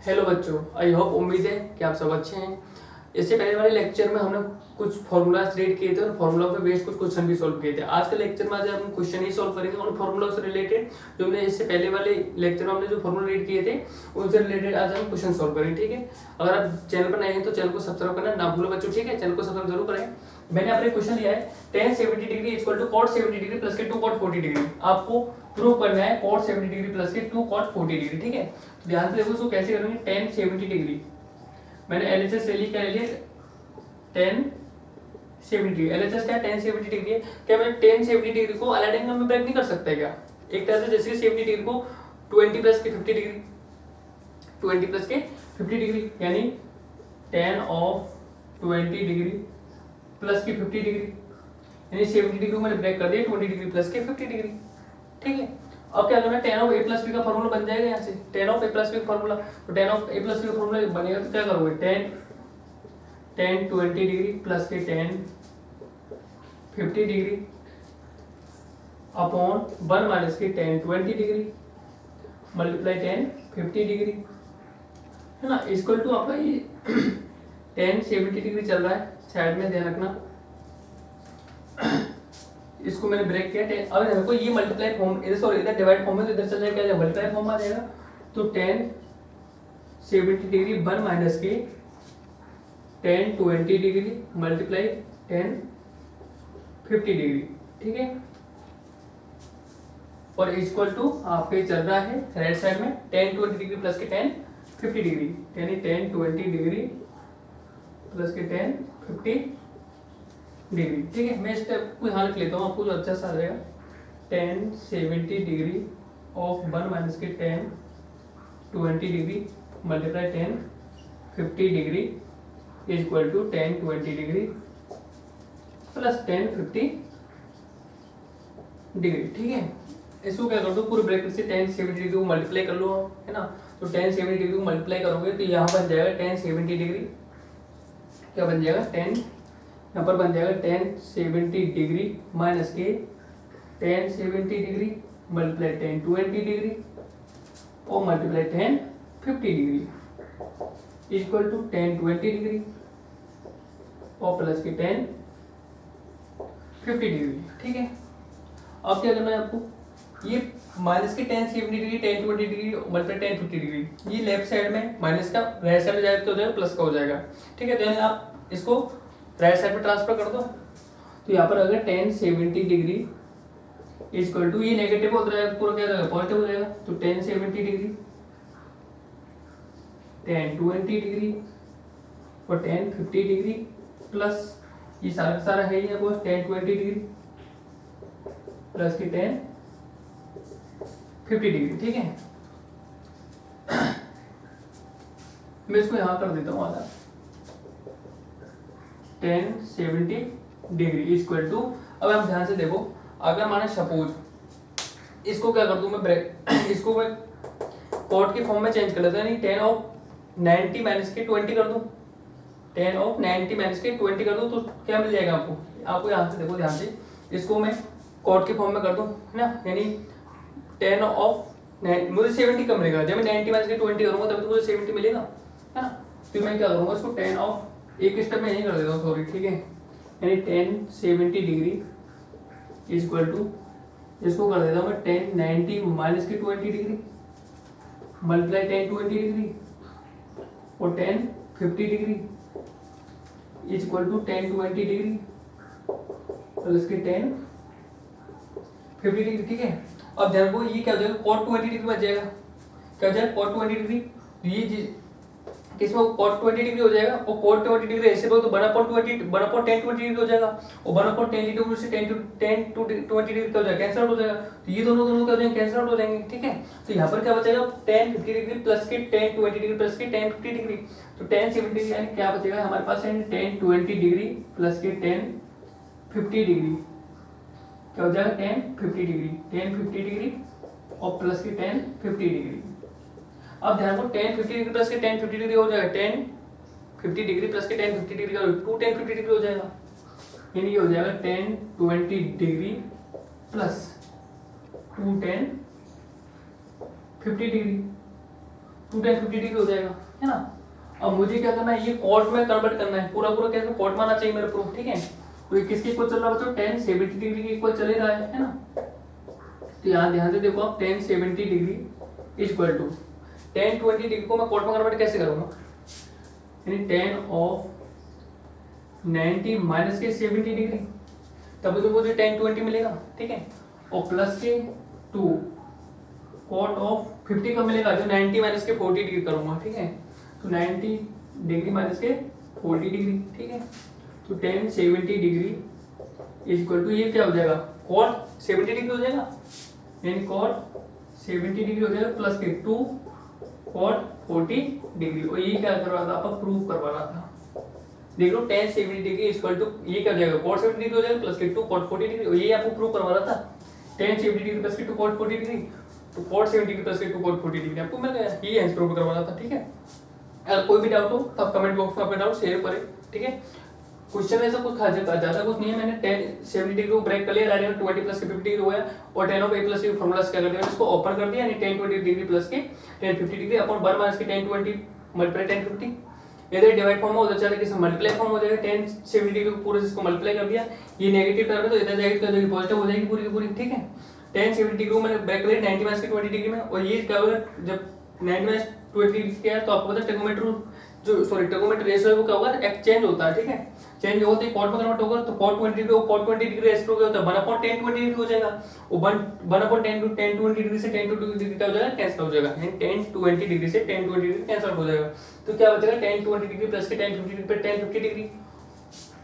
Hello बच्चों, I hope उम्मीद है कि आप सब अच्छे हैं। इससे पहले वाले लेक्चर में हमने कुछ फॉर्मूलाज रीड किए थे और फॉर्मूला पे बेस्ड कुछ क्वेश्चन भी सॉल्व किए थे। आज के लेक्चर में आज हम क्वेश्चन ही सॉल्व करेंगे उन फॉर्मूला से रिलेटेड जो हमने इससे पहले वाले लेक्चर में हमने जो फॉर्मूला रीड किए थे उनसे रिलेटेड आज हम क्वेश्चन सॉल्व करेंगे। ठीक है, अगर आप चैनल पर नए हैं तो चैनल को सब्सक्राइब करना ना भूलो बच्चों। ठीक है, चैनल को सब्सक्राइब जरूर करें। मैंने अपने क्वेश्चन लिया है tan 70 degree equal to cot 70 degree plus के 2 cot 40 डिग्री। आपको प्रूव करना है cot 70 डिग्री प्लस के 2 cot 40 डिग्री। ठीक है, तो ध्यान से देखो इसको कैसे करेंगे। tan 70 डिग्री मैंने एलएचएस ले ली, क्या ले लिया tan 70 डिग्री। एलएचएस क्या है, tan 70 डिग्री है। क्या मैं tan 70 डिग्री को अलग एंगल में ब्रेक नहीं कर सकता है क्या? एक तरह से जैसे 70 डिग्री को 20 प्लस के 50 डिग्री, 20 प्लस के 50 डिग्री यानी tan ऑफ 20 डिग्री प्लस की 50 डिग्री यानी 70 डिग्री को मैंने ब्रेक कर दिया 20 डिग्री प्लस के 50 डिग्री। ठीक है, अब क्या करना है, tan of a plus b का फॉर्मूला बन जाएगा यहाँ से। tan of a plus b का फॉर्मूला, तो tan of a plus b का फॉर्मूला बनेगा तो क्या करोगे, tan 20 डिग्री प्लस के tan 50 डिग्री अपॉन 1 माइनस के tan 20 degree multiply tan 50 degree, है ना, इक्वल टू आपका ये tan 70 डिग्री चल रहा है साइड में, ध्यान रखना। इसको मैंने ब्रेक किया। अब देखो ये मल्टीप्लाई फॉर्म, इधर सॉरी इधर डिवाइड फॉर्म में, तो इधर चल जाएगा क्या, मल्टीप्लाई फॉर्म आ जाएगा। तो tan 70 डिग्री 1 माइनस के tan 20 degree multiply tan 50 degree. ठीक है, और इक्वल टू आपके चल रहा है राइट साइड में tan 20 डिग्री प्लस के tan 50 डिग्री यानी tan 20 डिग्री प्लस के tan 50 डिग्री। ठीक है, मैं स्टेप को यहाँ लिख लेता हूँ, आपको जो अच्छा सा आ जाएगा। tan 70 डिग्री ऑफ 1 माइनस के tan 20 degree multiply tan 50 degree is equal to tan 20 degree plus tan 50 degree. ठीक है, इसको क्या कर दो, पूरे ब्रैकेट से tan 70 डिग्री को मल्टीप्लाई कर लो, है ना। तो tan 70 डिग्री को मल्टीप्लाई करोगे तो यहाँ बन जाएगा tan 70 डिग्री, क्या बन जाएगा, tan यहाँ पर बन जाएगा tan 70 डिग्री माइनस के tan 70 degree multiply tan 20 degree और multiply tan 50 degree equal to tan 20 degree और प्लस के tan 50 डिग्री। ठीक है, अब क्या करना है आपको, ये माइनस के tan 70 degree tan 20 degree multiply tan 50 degree, ये लेफ्ट साइड में माइनस का राइट साइड में जाएगा तो हो जाएगा प्लस का हो जाएगा। ठीक है, तो यानी आप इसको राइट साइड में ट्रांसफर कर दो। तो यहाँ पर अगर tan 70 डिग्री इक्वल टू, ये नेगेटिव होता है पूरा क्या जाएगा, पॉजिटिव हो जाएगा। तो tan 70 डिग्री tan 20 डिग्री और tan 50 डिग्री प्लस ये सारा सारा है ही आपको tan 20 डिग्री प्लस की tan 50 डिग्री। ठीक है, मैं इसको यहाँ कर देता हूँ आधा, tan 70 डिग्री इक्वल टू, अब आप ध्यान से देखो, अगर माने सपोज इसको क्या कर दूं मैं ब्रेक इसको मैं कॉट के फॉर्म में चेंज कर लेता हूं, यानी tan ऑफ 90 माइनस के 20 कर दूं, tan ऑफ 90 माइनस के 20 कर दूं तो क्या मिल जाएगा आपको यहाँ से देखो ध्यान से, इसको मैं कॉट के फॉर्म में कर दूं, है ना, यानी tan ऑफ मुझे 70 कम मिलेगा, जब मैं 90 माइनस के 20 करूंगा तब तो मुझे 70 मिलेगा, है ना। तो मैं क्या करूंगा, इसको tan ऑफ एक स्टेप में यही कर देता हूँ, सॉरी। ठीक है, यानी tan 70 डिग्री इक्वल टू, इसको कर देता हूँ मैं tan 90 माइनस के 20 डिग्री मल्टीप्लाई tan 20 डिग्री और tan 50 degree equal to tan 20 degree plus के tan 50 डिग्री। ठीक है, अब ध्यान को ये क्या हो जाएगा, cot 20 डिग्री बच जाएगा, क्या हो जाएगा cot 20 डिग्री, ये किसमें cot 20 डिग्री हो जाएगा और cot 20 डिग्री ऐसे बोलो तो 1/tan 20 डिग्री हो जाएगा और 1/tan डिग्री से tan 20 डिग्री क्या हो जाएगा, कैंसिल आउट हो जाएगा। तो ये दोनों क्या हो जाएंगे, कैंसिल आउट हो जाएंगे। ठीक है, तो यहाँ पर क्या बचेगा, tan 50 डिग्री प्लस के tan 20 डिग्री प्लस के tan 50 डिग्री, तो tan 70 डिग्री यानी क्या बचेगा हमारे पास, tan 20 डिग्री प्लस के tan 50 डिग्री क्या हो जाएगा, tan 50 डिग्री और प्लस के tan 50 डिग्री। अब ध्यान को tan 50 डिग्री प्लस के tan 50 डिग्री हो जाएगा, tan 50 डिग्री प्लस के tan 50 डिग्री का 2 tan 50 डिग्री हो जाएगा, यानी ये हो जाएगा tan 20 degree plus 2 tan 50 degree 2 tan 50 degree हो जाएगा, है ना। अब मुझे क्या करना है, ये कॉट में कन्वर्ट करना है, पूरा पूरा कैसे कॉट में आना चाहिए मेरा प्रूफ, ठीक है। तो ये किसके इक्वल चल रहा है बच्चों, tan 70 डिग्री के इक्वल चल रहा है ना। तो यहाँ ध्यान से देखो आप, tan 70 degree equal to tan 20 degree को मैं कॉट में कन्वर्ट कैसे करूंगा, यानी tan ऑफ 90 माइनस के 70 डिग्री, तब तो मुझे tan 20 मिलेगा, ठीक है। और प्लस के 2 कॉट ऑफ 50 का मिलेगा, जो 90 माइनस के 40 डिग्री करूंगा, ठीक है। तो 90 डिग्री माइनस के 40 डिग्री, ठीक है। तो tan 70 डिग्री इक्वल टू ये क्या हो जाएगा, कॉट 70 डिग्री हो जाएगा, यानी कॉट 70 डिग्री हो जाएगा प्लस के 2 कॉट 40 डिग्री। और ये क्या करवा रहा था, आपका प्रूफ करवा रहा था। देख लो tan 70 डिग्री इक्वल टू ये क्या हो जाएगा, cot 70 डिग्री हो जाएगा प्लस के 2 cot 40 डिग्री। और ये आपको प्रूव करवा रहा था, tan 70 डिग्री प्लस के 2 cot 40 डिग्री, तो cot 70 डिग्री प्लस के 2 cot 40 डिग्री आपको मिल गया। ये आंसर प्रूव करवा रहा था, ठीक है। अगर कोई भी डाउट हो तो आप कमेंट बॉक्स में अपना डाउट शेयर करें, ठीक है। क्वेश्चन ऐसा कुछ ज्यादा कुछ नहीं है, मैंने tan 70 डिग्री को ब्रेक कर लिया, डायरेक्ट 20 प्लस के 50 डिग्री हो गया, और tan ऑफ a प्लस के फॉर्मूला से क्या कर दिया, इसको ओपन कर दिया, यानी tan 20 डिग्री प्लस के tan 50 डिग्री अपॉन 1 माइनस के tan 20 मल्टीप्लाई tan 50, इधर डिवाइड फॉर्म में उधर चले किसी मल्टीप्लाई फॉर्म हो जाएगा, tan 70 डिग्री को पूरे इसको मल्टीप्लाई कर दिया, ये नेगेटिव टर्म है तो इधर जाएगी तो पॉजिटिव हो जाएगी पूरी की पूरी, ठीक है। tan 70 डिग्री को मैंने ब्रेक कर लिया 90 माइनस के 20 डिग्री में, और ये क्या होगा, जब 90 माइनस 20 डिग्री क्या है तो आपको पता है ट्रिगोनोमेट्री रूल, जो सॉरी ट्रिगोनोमेट्री रेशियो है वो क्या होगा, एक्सचेंज होता है, ठीक है। चेंज होता है कॉट में कन्वर्ट होगा, तो cot 20 डिग्री और cot 20 डिग्री रेशियो क्या होता है, 1/tan 20 डिग्री हो जाएगा, और 1/tan 20 डिग्री से tan 20 डिग्री क्या हो जाएगा, कैंसिल हो जाएगा, यानी tan 20 डिग्री से tan 20 डिग्री कैंसिल हो जाएगा। तो क्या बचेगा, tan 20 डिग्री प्लस के tan 50 डिग्री पे tan 50 डिग्री,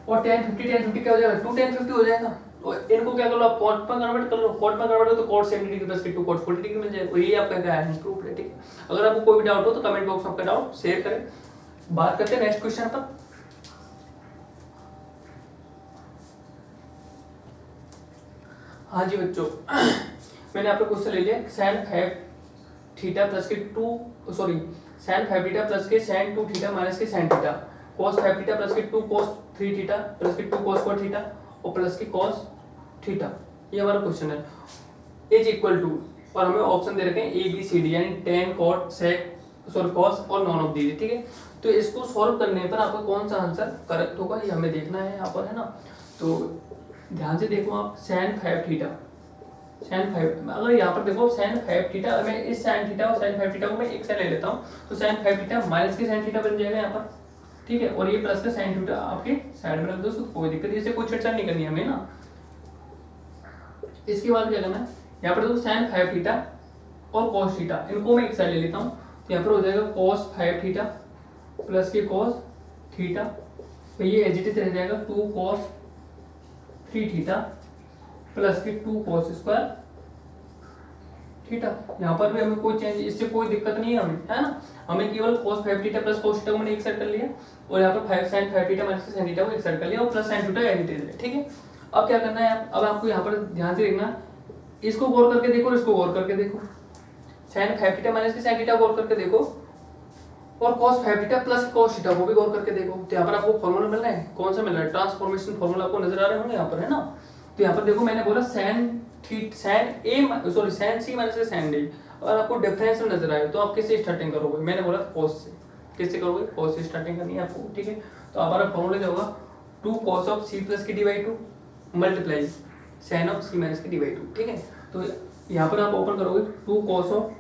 और tan 50 क्या हो जाएगा, 2 tan 50 हो जाएगा। और इनको क्या कर लो आप, cot में कन्वर्ट कर लो, cot में कन्वर्ट हो तो cot 70 डिग्री प्लस के 2 cot 40 डिग्री मिल जाएगा। और ये आपका क्या है, प्रूफ है, ठीक है। अगर आपको कोई भी डाउट हो तो कमेंट बॉक्स में आपका डाउट शेयर करें। बात करते हैं नेक्स्ट क्वेश्चन पर। हाँ जी बच्चों, मैंने आपका क्वेश्चन ले लिया, sin 5 थीटा प्लस के 2 सॉरी sin 5 थीटा प्लस के sin 2 थीटा माइनस के sin theta, cos 5 theta plus के 2 cos 3 थीटा प्लस के 2 cos 4 थीटा और प्लस के cos थीटा, ये हमारा क्वेश्चन है। इज इक्वल टू, और हमें ऑप्शन दे रखे हैं ए बी सी डी, यानी tan cot sec sorry cos और नॉन ऑफ दीजिए, ठीक है। तो इसको सॉल्व करने पर आपका कौन सा आंसर करेक्ट होगा ये हमें देखना है यहाँ पर, है ना। तो ध्यान से देखो आप, sin 5 थीटा, sin 5, अगर यहाँ पर देखो sin 5 थीटा, मैं इस sin थीटा और sin 5 थीटा को मैं एक साइड ले लेता हूँ, तो sin 5 थीटा माइनस के sin थीटा बन जाएगा यहाँ पर, ठीक है। और ये प्लस का sin थीटा आपके साइड में रख दो, तो कोई दिक्कत, इससे कोई छेड़छाड़ नहीं करनी हमें ना। इसके बाद क्या करना है, यहाँ पर देखो sin 5 थीटा और cos थीटा, इनको मैं एक साइड ले लेता हूँ, तो यहाँ पर हो जाएगा cos 5 थीटा प्लस के cos थीटा, तो ये एज इट इज रह जाएगा 2 cos 3 थीटा प्लस के 2 cos स्क्वायर थीटा। यहाँ पर भी हमें कोई चेंज, इससे कोई दिक्कत नहीं है हमें, है ना। हमें केवल cos 5 theta plus cos theta को मैंने एक साइड कर लिया, और यहाँ पर 5 sin 5 theta minus sin theta को एक साइड कर लिया, और plus sin theta as it is है, ठीक है। अब क्या करना है, अब आपको यहाँ पर ध्यान से देखना, इसको गौर करके देखो और इसको गौर करके देखो, sin 5 थीटा माइनस के sin थीटा गौर करके देखो, और cos 5 theta plus cos theta को भी गौर करके देखो। तो यहाँ पर आपको फॉर्मूला मिल रहा है, कौन सा मिल रहा है, ट्रांसफॉर्मेशन फॉर्मूला आपको नजर आ रहे होंगे यहाँ पर, है ना। तो यहाँ पर देखो मैंने बोला sin c माइनस के sin d, अगर आपको डिफरेंस में नजर आए तो आप किससे स्टार्टिंग करोगे, मैंने बोला cos से, किससे करोगे, cos से स्टार्टिंग करनी है आपको, ठीक है। तो हमारा फॉर्मूला क्या होगा, 2 cos ऑफ c प्लस के /2 multiply sin of c minus के /2, ठीक है। तो यहाँ पर आप ओपन करोगे 2 cos ऑफ,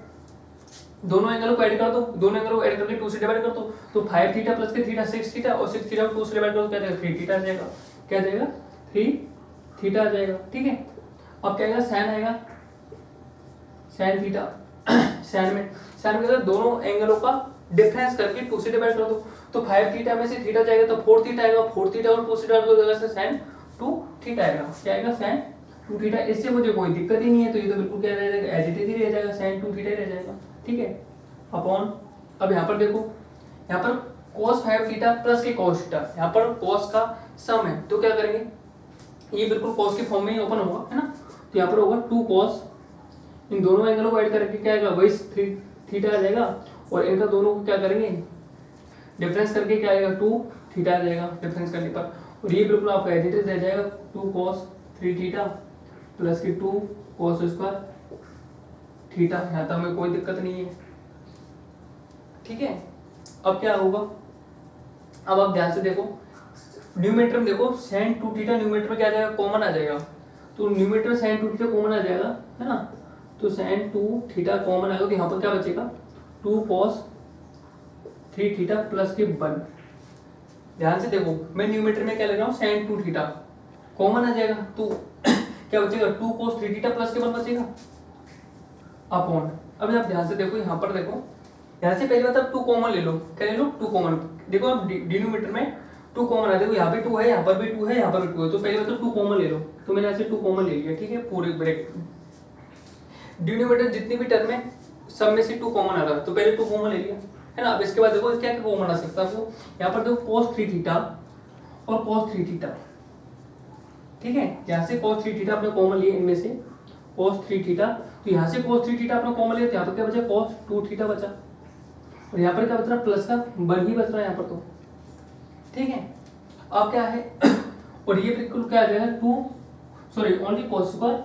दोनों एंगलों को ऐड कर दो, दोनों एंगलों को ऐड करके 2 से डिवाइड कर दो, तो 5 थीटा प्लस के थीटा 6 थीटा, और 6 थीटा को 2 से डिवाइड करो क्या जाएगा, 3 थीटा आ जाएगा, क्या जाएगा, 3 थीटा आ जाएगा, ठीक है। अब क्या आएगा, sin आएगा, sin थीटा, sin में दोनों एंगलों का डिफरेंस करके 2 से डिवाइड कर दो, तो 5 थीटा में से थीटा जाएगा तो 4 थीटा आएगा, 4 थीटा और 2 से डिवाइड कर दोगे sin 2 थीटा आएगा, क्या आएगा, sin 2 थीटा। इससे मुझे कोई दिक्कत ही नहीं है, तो ये तो बिल्कुल क्या रह जाएगा, एज इट इज ही रह जाएगा, sin 2 थीटा ही रह जाएगा, ठीक है। अपॉन, अब यहाँ पर देखो, यहाँ पर cos 5 थीटा प्लस के cos थीटा, यहाँ पर cos का सम है, तो क्या करेंगे, ये बिल्कुल cos के फॉर्म में ही ओपन होगा, है ना। तो यहाँ पर होगा 2 cos, इन दोनों एंगलों को ऐड करके क्या आएगा, वही 3 थीटा आ जाएगा, और इनका दोनों को क्या करेंगे, डिफरेंस करके क्या आएगा, 2 थीटा आ जाएगा डिफरेंस करने पर, और ये बिल्कुल आपका एज इट इज रह जाएगा 2 cos 3 थीटा प्लस के 2 cos स्क्वायर थीटा। यहाँ तक हमें कोई दिक्कत नहीं है, ठीक है। अब क्या होगा, अब आप ध्यान से देखो, न्यूमेरेटर में देखो sin 2 थीटा न्यूमेरेटर में क्या आ जाएगा, कॉमन आ जाएगा, तो न्यूमेरेटर में sin 2 थीटा कॉमन आ जाएगा, है ना, तो sin 2 थीटा कॉमन आएगा, तो यहाँ पर क्या बचेगा 2 cos 3 थीटा प्लस के 1। ध्यान से देखो, मैं न्यूमेरेटर में क्या ले रहा हूँ sin 2 थीटा कॉमन आ जाएगा, तो क्या बचेगा 2 cos 3 थीटा प्लस के 1 बचेगा अपॉन। अब आप ध्यान से देखो, यहाँ पर देखो, यहाँ से पहली बात आप 2 कॉमन ले लो, क्या ले लो 2 कॉमन। देखो आप डिनोमिनेटर में 2 कॉमन आ, देखो यहाँ पे 2 है, यहाँ पर भी 2 है, यहाँ पर भी 2 है, तो पहले बात तो 2 कॉमन ले लो, तो मैंने यहाँ से 2 कॉमन ले लिया, ठीक है, पूरे ब्रैकेट डिनोमिनेटर जितनी भी टर्म है सब में से 2 कॉमन आ रहा है, तो पहले 2 कॉमन ले लिया, है ना। अब इसके बाद देखो क्या क्या कॉमन आ सकता है, आपको यहाँ पर देखो cos 3 थीटा और cos 3 थीटा, ठीक है, यहाँ से cos 3 थीटा आपने कॉमन लिया, इनमें से cos 3 थीटा, तो यहाँ से cos 3 थीटा आपने कॉमन लिया, तो यहाँ पर क्या बचा cos 2 थीटा बचा, और यहाँ पर क्या बच रहा है प्लस का 1 ही बच रहा है यहाँ पर, तो ठीक है। अब क्या है और ये बिल्कुल क्या आ जाएगा 2 sorry only cos square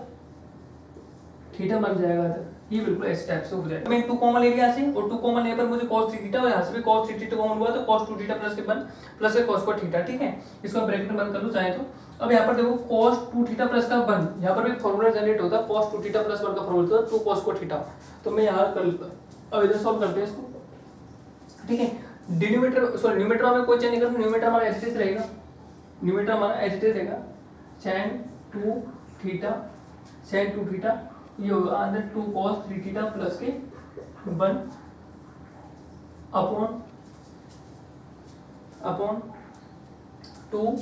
theta बन जाएगा, ये बिल्कुल इस टाइप से हो जाएगा। मैं 2 कॉमन ले लिया से, और 2 कॉमन लेने पर मुझे cos 3 थीटा और यहाँ से भी cos 3 थीटा कॉमन हुआ, तो cos 2 थीटा प्लस के 1 प्लस के cos स्क्वायर थीटा, ठीक है, इसको ब्रैकेट में बंद कर लो चाहे तो। अब यहाँ पर देखो cos 2 थीटा प्लस का 1, यहाँ पर भी फॉर्मूला जनरेट होता है, cos 2 थीटा प्लस 1 का फॉर्मूला होता है 2 cos स्क्वायर थीटा, तो मैं यहाँ कर लेता हूं। अब इधर सॉल्व करते हैं इसको, ठीक है। डिनोमिनेटर सॉरी न्यूमरेटर में कोई चेंज नहीं करना, न्यूमरेटर हमारा एज इट इज रहेगा, न्यूमरेटर हमारा एज इट इज रहेगा sin 2 थीटा sin 2 थीटा, ये होगा अंदर 2 cos 3 थीटा प्लस के 1 अपॉन 2,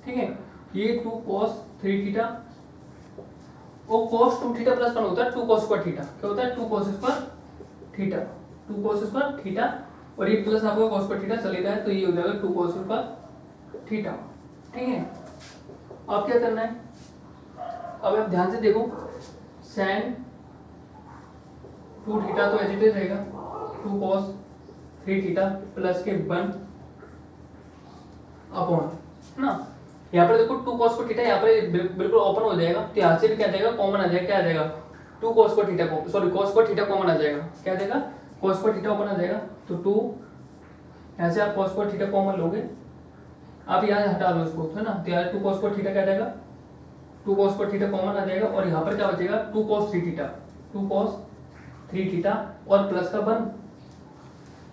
ठीक है, ये 2 cos 3 थीटा और cos 2 थीटा प्लस 1 होता है 2 cos स्क्वायर थीटा, क्या होता है 2 cos square theta, 2 cos square theta, और ये प्लस आपका cos स्क्वायर थीटा चलेगा, तो ये हो जाएगा 2 cos स्क्वायर थीटा, ठीक है। अब क्या करना है, अब आप ध्यान से देखो sin 2 थीटा तो एज इट इज रहेगा 2 cos 3 थीटा प्लस के 1 अपॉन, ना, यहाँ पर देखो 2 cos को थीटा यहाँ पर बिल्कुल ओपन हो जाएगा, तो यहाँ से भी क्या जाएगा कॉमन आ जाएगा, क्या आ जाएगा 2 cos को थीटा को सॉरी cos को थीटा कॉमन आ जाएगा, क्या आ जाएगा cos को थीटा ओपन आ जाएगा, तो 2 यहाँ से आप cos को थीटा कॉमन लोगे, आप यहाँ हटा लो इसको, है ना, तो यहाँ 2 cos को थीटा क्या आ जाएगा 2 cos को थीटा कॉमन आ जाएगा, और यहाँ पर क्या बचेगा 2 cos 3 थीटा 2 cos 3 थीटा और प्लस का 1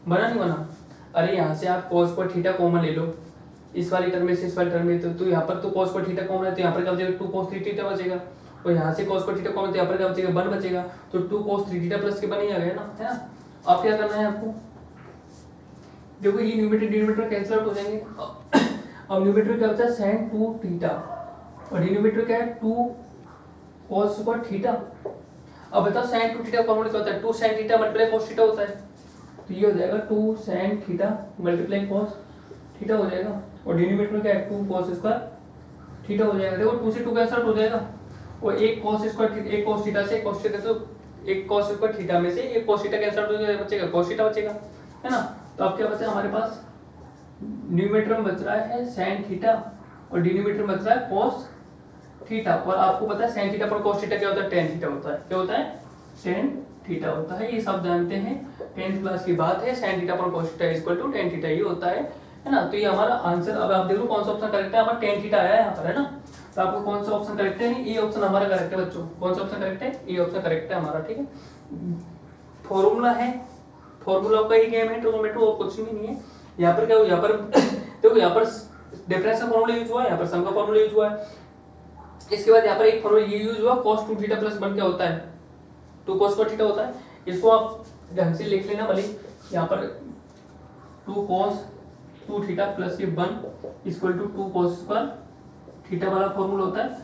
बना नहीं बना, अरे यहाँ से आप cos को थीटा कॉमन ले लो, इस वाली टर्म में से इस वाली टर्म में, तो यहाँ पर तो cos को थीटा कॉमन है, तो यहाँ पर क्या बचेगा 2 cos 3 थीटा बचेगा, और यहाँ से cos को थीटा कॉमन, तो यहाँ पर क्या बचेगा 1 बचेगा, तो 2 cos 3 थीटा प्लस के 1 ही आ गया ना, है ना। अब क्या करना है आपको, देखो ये न्यूमरेटर डिनोमिनेटर कैंसिल आउट हो जाएंगे, अब न्यूमरेटर क्या बचा sin 2 थीटा और डिनोमिनेटर क्या है 2 cos स्क्वायर थीटा। अब बताओ sin 2 थीटा फॉर्मूला क्या होता है 2 sin theta multiply cos theta होता है, तो ये हो जाएगा 2 sin theta multiply cos theta हो जाएगा, और डिनोमिनेटर में क्या है 2 cos स्क्वायर थीटा हो जाएगा। देखो 2 से 2 कैंसिल आउट हो जाएगा, और एक cos स्क्वायर एक cos थीटा से cos थीटा, तो एक cos स्क्वायर थीटा में से एक cos थीटा कैंसिल आउट हो जाएगा, बचेगा cos थीटा बचेगा, है ना। तो अब क्या बचा हमारे पास, न्यूमरेटर में बच रहा है sin थीटा और डिनोमिनेटर में बच रहा है cos थीटा, और आपको पता है sin थीटा पर cos थीटा क्या होता है tan थीटा होता है, क्या होता है tan थीटा होता है, ये सब जानते हैं, 10th क्लास की बात है, sin थीटा पर cos theta equal to tan theta ये होता है ना। तो ये हमारा आंसर, अब आप देखो कौन सा ऑप्शन करेक्ट है, हमारा tan थीटा आया है यहाँ पर, है ना, तो आपको कौन सा ऑप्शन करेक्ट है, ये ऑप्शन हमारा करेक्ट है बच्चों, कौन सा ऑप्शन करेक्ट है, ये ऑप्शन करेक्ट है हमारा, ठीक है। फॉर्मूला है, फॉर्मूला का ही गेम है ट्रिग्नोमेट्री, और कुछ भी नहीं है। यहाँ पर क्या हो, यहाँ पर देखो यहाँ पर डिफरेंस का फॉर्मूला यूज हुआ है, यहाँ पर सम का फॉर्मूला यूज हुआ है, इसके बाद यहाँ पर एक फॉर्मूला ये यूज हुआ cos 2 थीटा प्लस 1 क्या होता है 2 cos स्क्वायर थीटा होता है, इसको आप ढंग से लिख लेना, भले यहाँ पर 2 cos 2 थीटा प्लस के 1 equal to 2 cos square theta वाला फॉर्मूला होता है,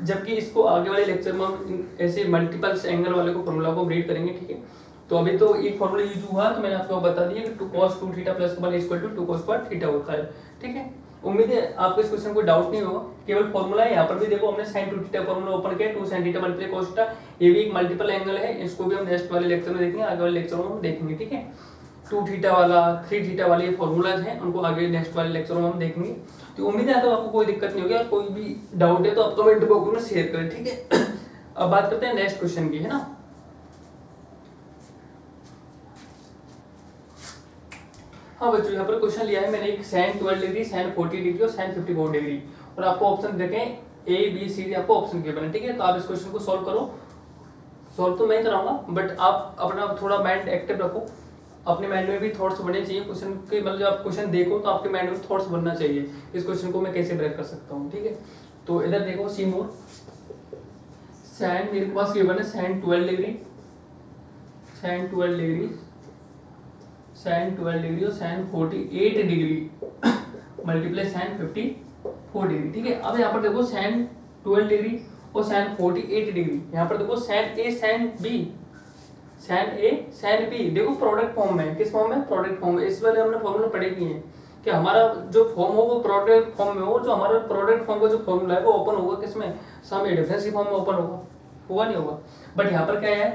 जबकि इसको आगे वाले लेक्चर में हम ऐसे मल्टीपल्स एंगल वाले को फॉर्मूला को रीड करेंगे, ठीक है। तो अभी तो एक फॉर्मूला यूज हुआ, तो मैंने आपको बता दिया कि 2 cos 2 theta plus 1 equal to 2 cos square theta होता है, ठीक है। उम्मीद है आपको इस क्वेश्चन कोई डाउट नहीं होगा, केवल फॉर्मूला है। यहाँ पर भी देखो हमने sin 2 थीटा फॉर्मूला ओपन किया, 2 sin theta multiply cos theta, ये भी एक मल्टीपल एंगल है, इसको भी हम नेक्स्ट वाले लेक्चर में देखेंगे, आगे वाले लेक्चर में हम देखेंगे, ठीक है। 2 थीटा वाला 3 थीटा वाले फॉर्मूलाज हैं, उनको आगे नेक्स्ट वाले लेक्चर में हम देखेंगे। तो उम्मीद है तो आपको कोई दिक्कत नहीं होगी, और कोई भी डाउट है तो आप कमेंट बॉक्स में शेयर करें, ठीक है। अब बात करते हैं नेक्स्ट क्वेश्चन की, है ना। हाँ बच्चों, यहाँ पर क्वेश्चन लिया है मैंने एक sin 12 डिग्री, sin 40 डिग्री और sin 54 डिग्री, और आपको ऑप्शन देखें A B C D, आपको ऑप्शन गिवन है, ठीक है। तो आप इस क्वेश्चन को सॉल्व करो। सॉल्व तो मैं कराऊंगा, बट आप अपना थोड़ा माइंड एक्टिव रखो, अपने माइंड में भी थॉट्स बनने चाहिए क्वेश्चन के, मतलब जब आप क्वेश्चन देखो तो आपके माइंड में थॉट्स बनना चाहिए, इस क्वेश्चन को मैं कैसे ब्रेक कर सकता हूँ, ठीक है। तो इधर देखो सी मोर, sin मेरे पास गिवन है sin 12 degree, sin 12 degree, sin 12 degree और sin 48 degree multiply sin 54 degree, ठीक है। अब यहाँ पर देखो sin 12 डिग्री और sin 48 डिग्री, यहाँ पर देखो sin A sin B, sin A sin B, देखो प्रोडक्ट फॉर्म में, किस फॉर्म में, प्रोडक्ट फॉर्म में। इस वाले हमने फॉर्मूला पढ़े किए हैं कि हमारा जो फॉर्म हो वो प्रोडक्ट फॉर्म में हो, जो हमारा प्रोडक्ट फॉर्म का जो फॉर्मूला है वो ओपन होगा किसमें, सम ए डिफरेंस की फॉर्म में ओपन होगा, होगा नहीं होगा। बट यहाँ पर क्या है,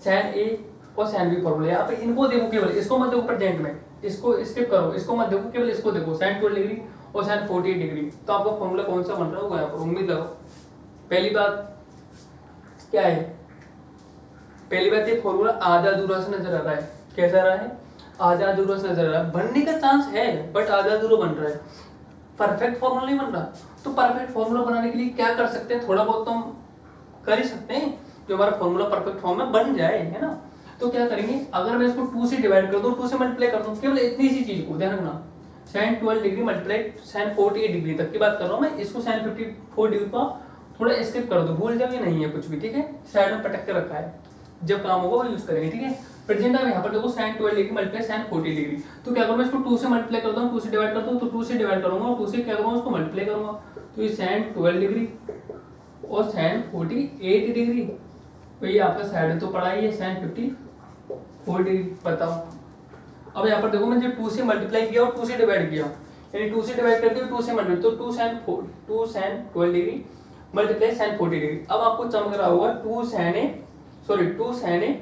sin A और sin B फॉर्मूला, यहाँ पे इनको देखो, केवल इसको मत देखो प्रेजेंट में, इसको स्किप करो, इसको मत देखो, केवल इसको देखो sin 12 डिग्री और sin 48 डिग्री। तो आपका फॉर्मूला कौन सा बन रहा होगा यहाँ पर, उम्मीद लगाओ। पहली बात क्या है, पहली बात ये फॉर्मूला आधा अधूरा से नजर आ रहा है, कैसा आ रहा है, आधा अधूरा से नजर आ रहा है, बनने का चांस है बट आधा अधूरा बन रहा है, परफेक्ट फॉर्मूला नहीं बन रहा। तो परफेक्ट फॉर्मूला बनाने के लिए क्या कर सकते हैं, थोड़ा बहुत तो हम कर ही सकते हैं, जो हमारा फॉर्मूला परफेक्ट फॉर्म में बन जाए, है ना। तो क्या करेंगे, अगर मैं इसको 2 से डिवाइड कर दूं, 2 से मल्टीप्लाई कर दूं, केवल इतनी सी चीज को ध्यान रखना, sin 12 degree multiply sin 48 degree तक की बात कर रहा हूं मैं, इसको sin 54 डिग्री को थोड़ा स्किप कर दो, भूल जाओगे नहीं है कुछ भी, ठीक है, साइड में पटक के रखा है, जब काम होगा वो यूज करेंगे, ठीक है। प्रेजेंट अब यहाँ पर देखो sin 12 degree multiply sin 40 degree, तो क्या करूँ मैं इसको 2 से मल्टीप्लाई कर दूं, 2 से डिवाइड कर दूं, तो 2 से डिवाइड करूंगा और 2 से क्या करूंगा, उसको मल्टीप्लाई करूंगा, तो ये sin 12 डिग्री और sin 48 डिग्री, तो ये आपका साइड में तो पड़ा ही है sin 54 डिग्री। बताओ अब यहाँ पर देखो मैंने 2 से मल्टीप्लाई किया और 2 से डिवाइड किया, यानी 2 से डिवाइड कर दिया, 2 से मल्टीप्लाई, तो 2 sin 12 degree multiply sin 40 degree. अब आपको चमक रहा होगा 2 sin A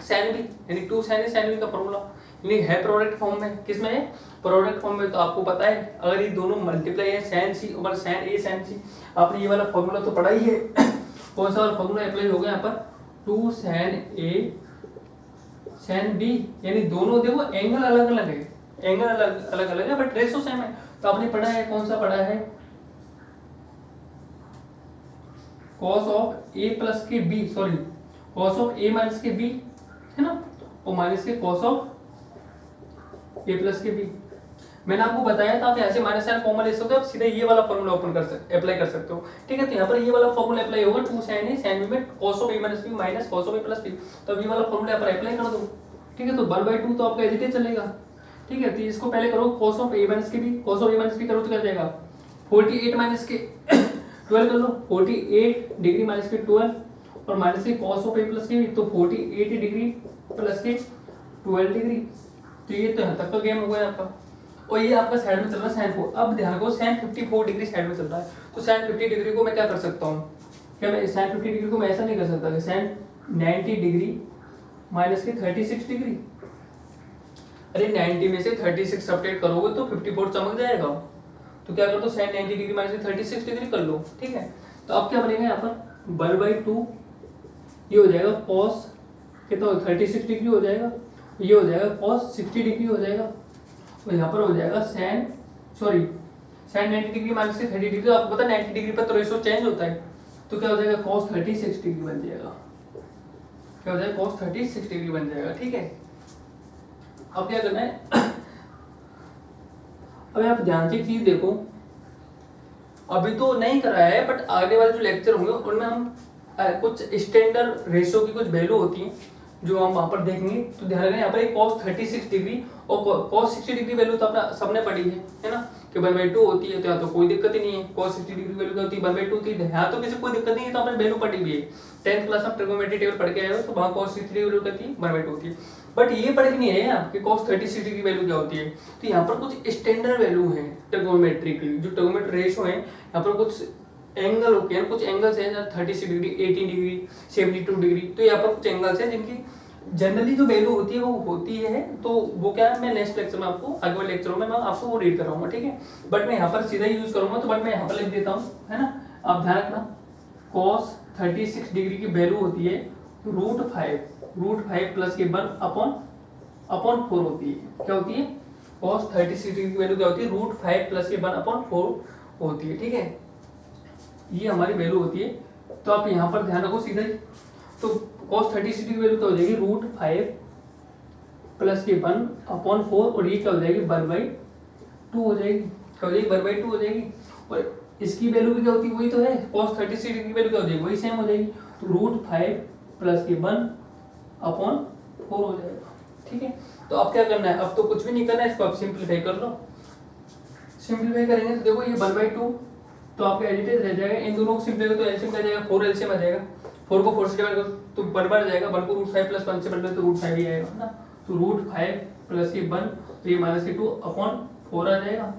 sin B, यानी 2 sin A sin B का फॉर्मूला, यानी है प्रोडक्ट फॉर्म में, किसमें है, प्रोडक्ट फॉर्म में। तो आपको पता है अगर ये दोनों मल्टीप्लाई है sin C और sin A sin C, आपने ये वाला फॉर्मूला तो पढ़ा ही है। कौन सा वाला फॉर्मूला अप्लाई हो गया यहाँ पर, 2 sin A sin B, यानी दोनों देखो एंगल अलग अलग है, एंगल अलग अलग है बट रेशो सेम है। तो आपने पढ़ा है, कौन सा पढ़ा है, cos ऑफ A प्लस के B, sorry cos of A minus के B, है ना, और माइनस के cos ऑफ A प्लस के B। मैंने आपको बताया था आप यहाँ से माइनस साइन कॉमन ले सकते हो, आप सीधे ये वाला फॉर्मूला ओपन कर सकते, अप्लाई कर सकते हो, ठीक है। तो यहाँ पर ये वाला फॉर्मूला अप्लाई होगा, 2 sin A sin B में cos of A minus B minus cos of A plus B, तो ये वाला फॉर्मूला यहाँ पर अप्लाई कर दो, ठीक है। तो 1/2 तो आपका एज इट इज चलेगा, ठीक है। तो इसको पहले करो cos ऑफ A माइनस के B, cos of A minus B करो तो क्या जाएगा, 48 माइनस के 12 कर लो, 48 डिग्री माइनस के 12 और माइनस के cos ऑफ A प्लस के B, तो 48 डिग्री प्लस के 12 डिग्री। तो ये तो यहाँ तक का गेम हो गया आपका, और ये आपका साइड में चल रहा है sin 4। अब ध्यान रखो sin 54 डिग्री साइड में चल रहा है, तो sin 50 डिग्री को मैं क्या कर सकता हूँ, क्या मैं sin 50 डिग्री को मैं ऐसा नहीं कर सकता कि sin 90 डिग्री माइनस के 36 डिग्री, अरे 90 में से 36 सब्ट्रैक्ट करोगे तो 54 चमक जाएगा, तो क्या कर दो sin 90 डिग्री माइनस के 36 डिग्री कर लो, ठीक है। तो अब क्या बनेगा यहाँ पर 1/2, ये हो जाएगा cos कितना 36 डिग्री हो जाएगा, ये हो जाएगा cos 60 डिग्री हो जाएगा, तो यहाँ पर हो जाएगा sin 90 डिग्री माइनस के 30 डिग्री, तो आपको पता है 90 डिग्री पर तो रेशो चेंज होता है, तो क्या हो जाएगा cos 36 डिग्री बन जाएगा, क्या हो जाएगा cos 36 डिग्री बन जाएगा, ठीक है। अब क्या करना है, अब आप ध्यान से एक चीज देखो, अभी तो नहीं कराया है बट आगे वाले जो लेक्चर होंगे उनमें हम कुछ स्टैंडर्ड रेशियो की कुछ वैल्यू होती है जो हम वहां पर देखेंगे। तो ध्यान रखना यहाँ पर cos 36 डिग्री और cos 60 डिग्री वैल्यू तो अपना सबने पढ़ी है ना, कि 1/2 होती है, तो यहाँ तो कोई दिक्कत ही नहीं है। cos 60 डिग्री वैल्यू क्या होती है 1/2 होती है, यहाँ तो किसी कोई दिक्कत नहीं है, तो आपने वैल्यू पढ़ी भी है 10th क्लास में ट्रिगोनोमेट्री टेबल पढ़ के आए हो, तो वहाँ cos 60 डिग्री वैल्यू कहती है 1/2 होती है। बट ये पढ़ के नहीं है आपके cos 36 डिग्री वैल्यू क्या होती है, तो यहाँ पर कुछ स्टैंडर्ड वैल्यू है ट्रिगोनोमेट्री की, जो ट्रिगोनोमेट्री रेशियो है यहाँ पर कुछ एंगल होते हैं, कुछ एंगल्स हैं 36 डिग्री 18 डिग्री 72 डिग्री, तो यहाँ पर कुछ एंगल्स हैं जिनकी जनरली जो वैल्यू होती है वो होती है, तो वो क्या है मैं नेक्स्ट लेक्चर में आपको आगे वाले लेक्चरों में मैं आपको वो रीड कराऊंगा, ठीक है। बट मैं यहाँ पर सीधा यूज करूंगा, तो बट मैं यहाँ पर लिख देता हूँ, है ना, आप ध्यान रखना cos 36 डिग्री की वैल्यू होती है √5 प्लस के 1/4 होती है, क्या होती है cos 30 डिग्री की वैल्यू क्या होती है, √5 प्लस के 1/4 होती है, ठीक है, ये हमारी वैल्यू होती है। तो आप यहाँ पर ध्यान रखो सीधा ही, तो cos 30 डिग्री की वैल्यू क्या हो जाएगी, √5 प्लस के 1/4, और ये क्या हो जाएगी 1/2 हो जाएगी, क्या हो जाएगी 1/2 हो जाएगी। और इसकी वैल्यू भी क्या होती है, वही तो है, cos 30 डिग्री की वैल्यू क्या हो जाएगी, वही सेम हो जाएगी, तो √5 प्लस के 1/4 हो जाएगा, ठीक है। तो अब क्या करना है, अब तो कुछ भी नहीं करना है, इसको आप सिंप्लीफाई कर लो। सिंप्लीफाई करेंगे तो देखो ये 1/2 तो आपका एज इट इज रह जाएगा, इन दोनों को सिंप्लीफाई तो एलसीएम आ जाएगा, 4 एलसीएम आ जाएगा, 4 को 4 से डिवाइड करो तो 1 बार जाएगा, 1 को √5 प्लस 1 से मल्टीप्लाई तो √5 ही आएगा ना, तो √5 प्लस ये 1 तो ये माइनस के 2/4 आ जाएगा,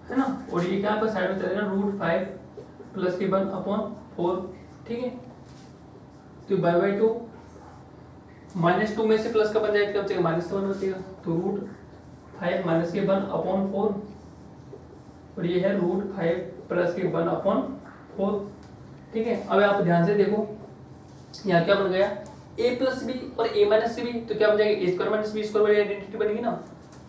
है ना, और ये क्या आपका साइड में चलेगा √5 प्लस के 1/4, ठीक है। तो 1/2 -2 में से प्लस का बन जाएगा, क्या बचेगा -1 बचेगा, तो √5 माइनस के 1/4, और ये है √5 प्लस के 1/4, ठीक है। अब आप ध्यान से देखो यहाँ क्या बन गया, a प्लस बी और a माइनस सी बी, तो क्या बन जाएगा a² माइनस b² वाली आइडेंटिटी बनेगी ना,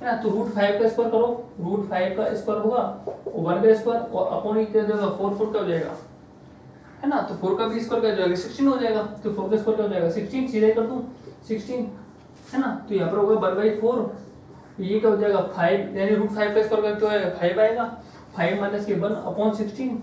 है ना। तो √5 का स्क्वायर करो, √5 का स्क्वायर होगा और 1 का स्क्वायर और अपॉन क्या हो जाएगा 4 का हो जाएगा, है ना, तो 4 का भी स्क्वायर क्या हो जाएगा 16 हो जाएगा, तो 4 का स्क्वायर क्या हो जाएगा 16, सीधे कर दूं 16, है ना, तो यहाँ पर होगा 1/4, ये क्या हो जाएगा 5, यानी √5 का स्क्वायर करते हुए 5 आएगा, 5 माइनस के 1/16,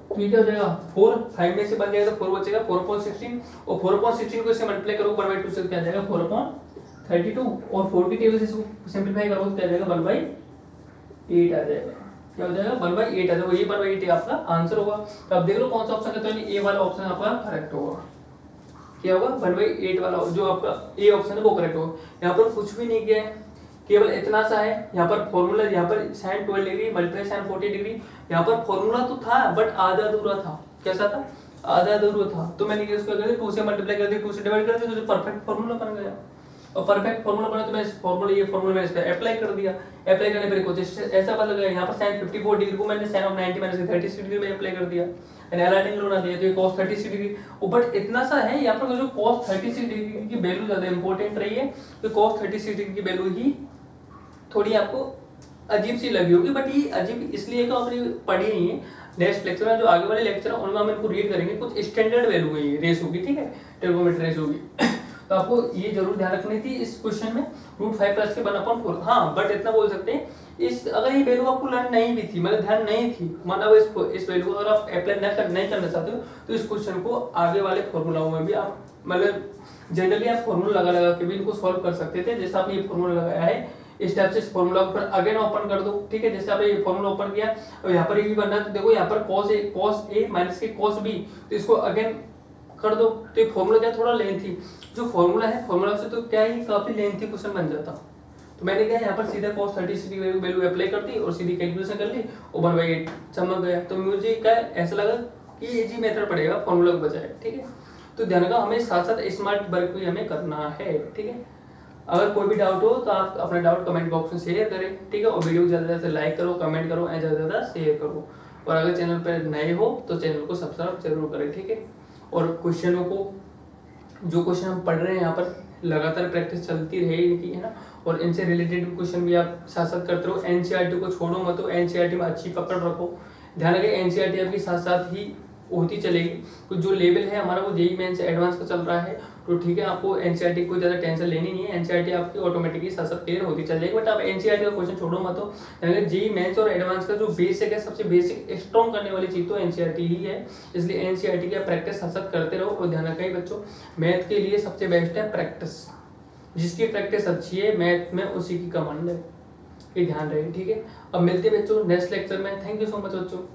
तो ये क्या हो जाएगा 4, 5 में से बन जाएगा तो 4 बचेगा 4/16, और 4/16 को इससे मल्टीप्लाई करो 1/2 से क्या आ जाएगा 4/32, और 4 की टेबल से इसको सिंपलीफाई करो तो क्या आ जाएगा 1/8 आ जाएगा, क्या हो जाएगा 1/8 आ जाएगा, ये 1/8 आपका आंसर होगा। तो अब देख लो कौन सा ऑप्शन है, तो ए वाला ऑप्शन आपका करेक्ट होगा, क्या होगा 1/8 वाला जो आपका ए ऑप्शन है वो करेक्ट होगा। यहाँ पर कुछ भी नहीं किया है, केवल इतना सा है, यहाँ पर फॉर्मूला, यहाँ पर sin 12 degree multiply sin 40 degree, यहाँ पर फॉर्मूला तो था बट आधा अधूरा था, कैसा था, आधा अधूरा था, तो मैंने इसको कर दिया 2 से मल्टीप्लाई कर दिया, 2 से डिवाइड कर दिया, तो परफेक्ट फॉर्मूला बन गया, और परफेक्ट फॉर्मूला बना तो मैं इस फॉर्मूला, ये फॉर्मूला मैंने इस पे अप्लाई कर दिया, अप्लाई करने पर कुछ ऐसा बदल गया, यहाँ पर sin 54 डिग्री को मैंने sin of 90 माइनस 30 डिग्री में अप्लाई कर दिया, एनालाइटिक बना दिया, तो ये cos 30 डिग्री, बट इतना सा है यहाँ पर जो cos 30 डिग्री की वैल्यू ज्यादा इंपॉर्टेंट रही है, तो cos 30 डिग्री की वैल्यू ही थोड़ी आपको अजीब सी लगी होगी, बट ये अजीब इसलिए कि आपने पढ़ी नहीं है। नेक्स्ट लेक्चर में जो आगे वाले लेक्चर है उनमें हम इनको रीड करेंगे, कुछ स्टैंडर्ड वैल्यू है, ये रेस होगी, ठीक है, ट्रिगोनोमेट्री रेस होगी। तो आपको ये जरूर ध्यान रखनी थी इस क्वेश्चन में, √5 प्लस के 1/4, हाँ बट इतना बोल सकते हैं, इस अगर ये वैल्यू आपको लर्न नहीं भी थी, मतलब ध्यान नहीं थी, मतलब इस वैल्यू को अगर आप अप्लाई नहीं करना चाहते हो तो इस क्वेश्चन को आगे वाले फॉर्मूलाओं में भी आप मतलब जनरली आप फॉर्मूला लगा के भी इनको सॉल्व कर सकते थे, जैसे आपने ये फॉर्मूला लगाया है इस टाइप से, इस फॉर्मूला को अगेन ओपन कर दो, ठीक है, जैसे आपने ये फॉर्मूला ओपन किया और यहाँ पर ये भी बन रहा है, तो देखो यहाँ पर cos a माइनस के cos b, तो इसको अगेन कर दो, तो ये फॉर्मूला क्या थोड़ा लेंथी, जो फॉर्मूला है फॉर्मूला से तो क्या ही काफी लेंथी क्वेश्चन बन जाता, तो मैंने क्या यहाँ पर सीधा cos 30 की वैल्यू अप्लाई कर दी और सीधी कैलकुलेशन कर ली और 1/8 चमक गया, तो मुझे क्या ऐसा लगा कि इजी मेथड पड़ेगा फॉर्मूला के बजाय, ठीक है। तो ध्यान रखा हमें साथ साथ स्मार्ट वर्क भी हमें करना है, ठीक है। अगर कोई भी डाउट हो तो आप अपना डाउट कमेंट बॉक्स में शेयर करें, ठीक है, और वीडियो को ज़्यादा से लाइक करो, कमेंट करो एंड ज़्यादा से ज़्यादा शेयर करो, और अगर चैनल पर नए हो तो चैनल को सब्सक्राइब जरूर करें, ठीक है। और क्वेश्चनों को, जो क्वेश्चन हम पढ़ रहे हैं यहाँ पर लगातार प्रैक्टिस चलती रहे इनकी, है ना, और इनसे रिलेटेड क्वेश्चन भी आप साथ साथ करते रहो, एनसीईआरटी को छोड़ो मत, तो एनसीईआरटी में अच्छी पकड़ रखो, ध्यान रखें एनसीईआरटी आपकी साथ साथ ही होती चलेगी, कुछ जो लेवल है हमारा वो जेईई मेंस एडवांस का चल रहा है, तो ठीक है, आपको एनसीईआरटी को ज़्यादा टेंशन लेनी नहीं है, एनसीईआरटी आपकी ऑटोमेटिकली साथ साथ क्लियर होती चल जाएगी, बट आप एनसीईआरटी का क्वेश्चन छोड़ो मत, हो जेईई मेंस और एडवांस का जो बेसिक है, सबसे बेसिक स्ट्रॉन्ग करने वाली चीज़ तो एनसीईआरटी ही है, इसलिए एनसीईआरटी की प्रैक्टिस साथ साथ करते रहो। और ध्यान रखें बच्चों, मैथ के लिए सबसे बेस्ट है प्रैक्टिस, जिसकी प्रैक्टिस अच्छी है मैथ में उसी की कमांड है, ये ध्यान रहे, ठीक है। अब मिलते हैं बच्चों नेक्स्ट लेक्चर में, थैंक यू सो मच बच्चों।